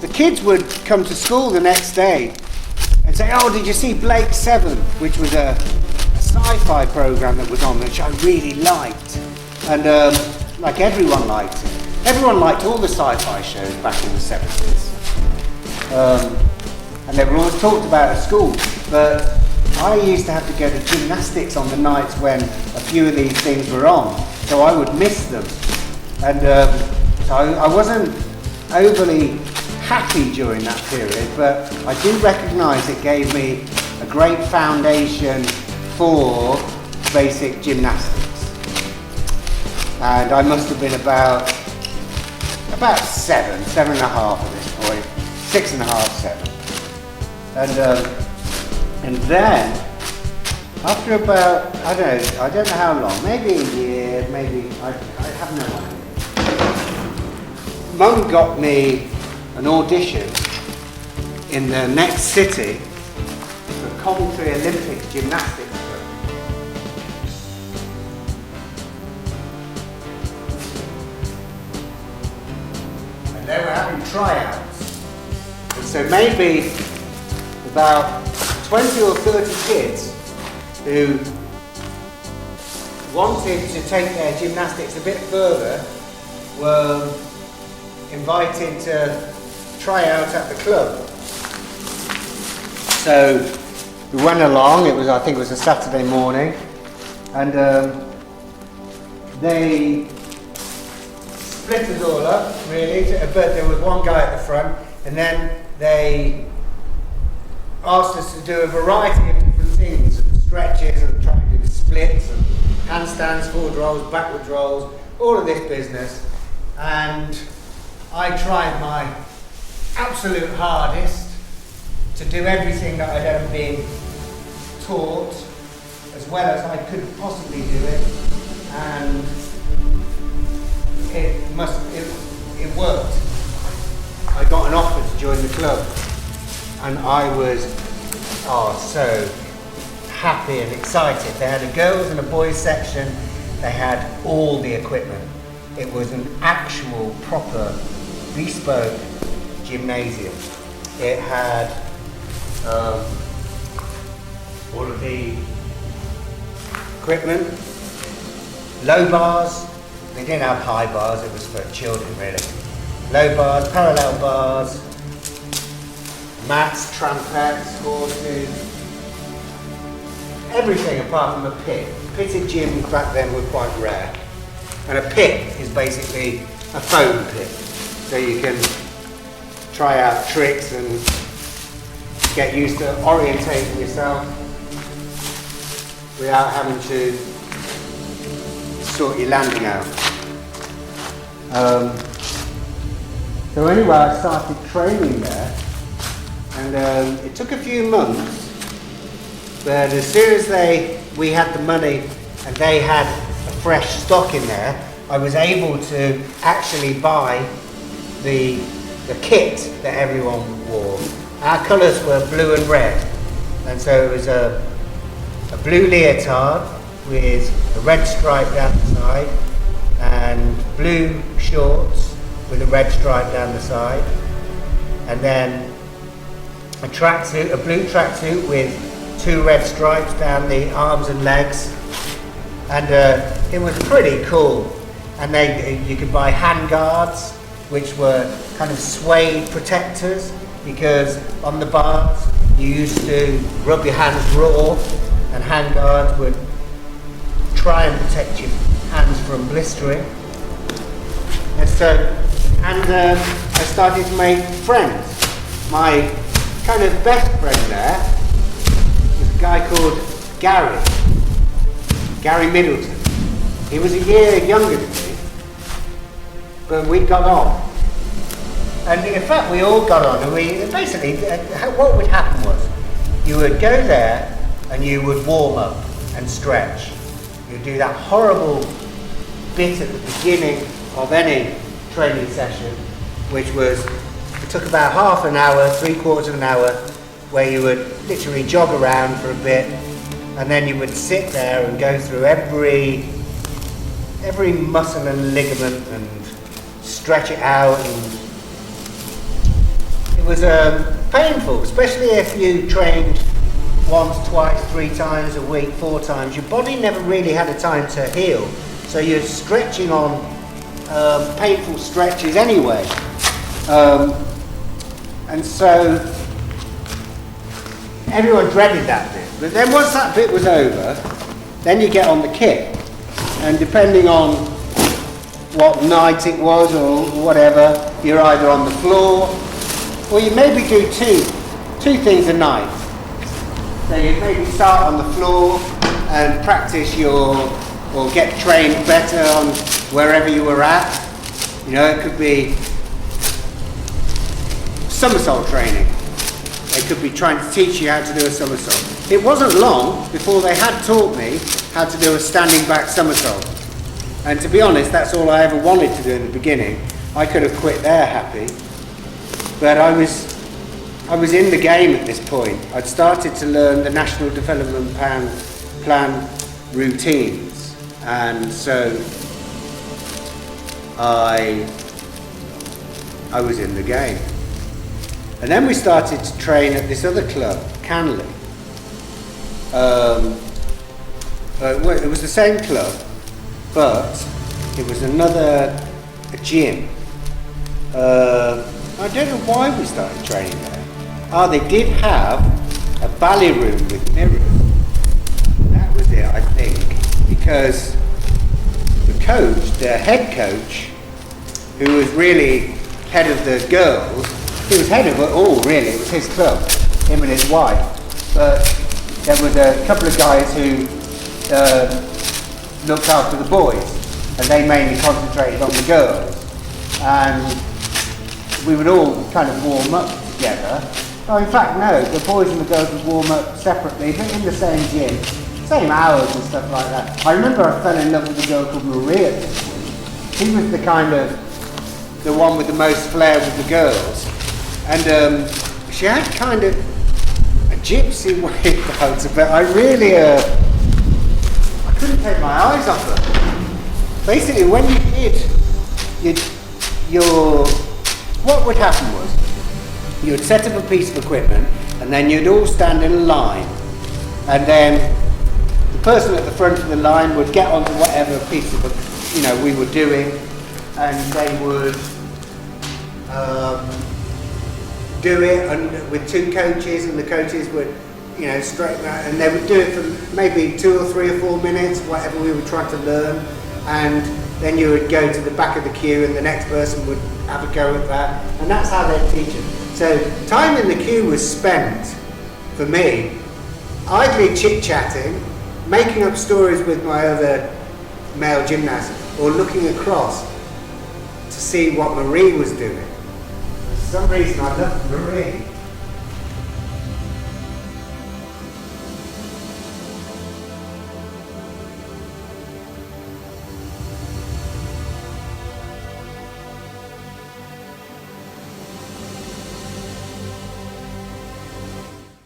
the kids would come to school the next day and say, oh, did you see Blake 7, which was a sci-fi program that was on, which I really liked. And like everyone liked it. Everyone liked all the sci-fi shows back in the 70s. And they were always talked about at school. But I used to have to go to gymnastics on the nights when a few of these things were on. So I would miss them. And so I wasn't overly happy during that period, but I do recognise it gave me a great foundation for basic gymnastics. And I must have been about 7 and a half at this point, 6 and a half, 7. And then, after about, I don't know how long, maybe a year, maybe, I have no idea. Mum got me an audition in the next city for Coventry Olympic gymnastics club. And they were having tryouts. And so maybe about 20 or 30 kids who wanted to take their gymnastics a bit further were invited to try out at the club. So we went along, I think it was a Saturday morning, and they split us all up really, but there was one guy at the front, and then they asked us to do a variety of different things, and stretches and trying to do splits and handstands, forward rolls, backward rolls, all of this business. And I tried my absolute hardest to do everything that I'd ever been taught as well as I could possibly do it, and it worked. I got an offer to join the club, and I was so happy and excited. They had a girls and a boys section. They had all the equipment. It was an actual proper bespoke gymnasium. It had all of the equipment, low bars. They didn't have high bars, it was for children really. Low bars, parallel bars, mats, trampets, horses, everything apart from a pit. Pitted gyms back then were quite rare. And a pit is basically a foam pit. So you can try out tricks and get used to orientating yourself without having to sort your landing out. So anyway, I started training there, and it took a few months, but as soon as we had the money and they had a fresh stock in there, I was able to actually buy the kit that everyone wore. Our colours were blue and red, and so it was a blue leotard with a red stripe down the side, and blue shorts with a red stripe down the side, and then a blue tracksuit with 2 red stripes down the arms and legs, and it was pretty cool. And you could buy hand guards, which were kind of suede protectors, because on the bars you used to rub your hands raw, and hand guards would try and protect your hands from blistering. And I started to make friends. My kind of best friend there was a guy called Gary Middleton. He was a year younger than me, but we got on. And in fact, we all got on. And basically, what would happen was, you would go there and you would warm up and stretch. You'd do that horrible bit at the beginning of any training session, which it took about half an hour, 3/4 of an hour, where you would literally jog around for a bit, and then you would sit there and go through every muscle and ligament and stretch it out and it was painful, especially if you trained once, twice, 3 times a week, 4 times. Your body never really had a time to heal, so you're stretching on painful stretches anyway. And so everyone dreaded that bit. But then once that bit was over, then you get on the kit, and depending on what night it was or whatever, you're either on the floor, or you maybe do two things a night. So you maybe start on the floor and practice or get trained better on wherever you were at. You know, it could be somersault training. They could be trying to teach you how to do a somersault. It wasn't long before they had taught me how to do a standing back somersault. And to be honest, that's all I ever wanted to do in the beginning. I could have quit there happy. But I was in the game at this point. I'd started to learn the National Development Plan routines. And so I was in the game. And then we started to train at this other club, Canley. It was the same club, but it was a gym. I don't know why we started training there. They did have a ballet room with mirrors. That was it, I think, because the head coach, who was really head of the girls, he was head of it all, really. It was his club, him and his wife. But there was a couple of guys who looked after the boys, and they mainly concentrated on the girls. And we would all kind of warm up together. Oh, in fact, no, the boys and the girls would warm up separately, but in the same gym, same hours and stuff like that. I remember I fell in love with a girl called Maria. She was the one with the most flair with the girls. And she had kind of a gypsy way about her, but I really, I couldn't take my eyes off her. Basically, when you did what would happen was, you would set up a piece of equipment, and then you'd all stand in a line, and then the person at the front of the line would get onto whatever piece of, we were doing, and they would do it with 2 coaches, and the coaches would, straighten out, and they would do it for maybe 2 or 3 or 4 minutes, whatever we were trying to learn, and then you would go to the back of the queue, and the next person would have a go at that, and that's how they'd teach it. So time in the queue was spent, for me, idly chit-chatting, making up stories with my other male gymnasts, or looking across to see what Marie was doing. For some reason I loved Marie.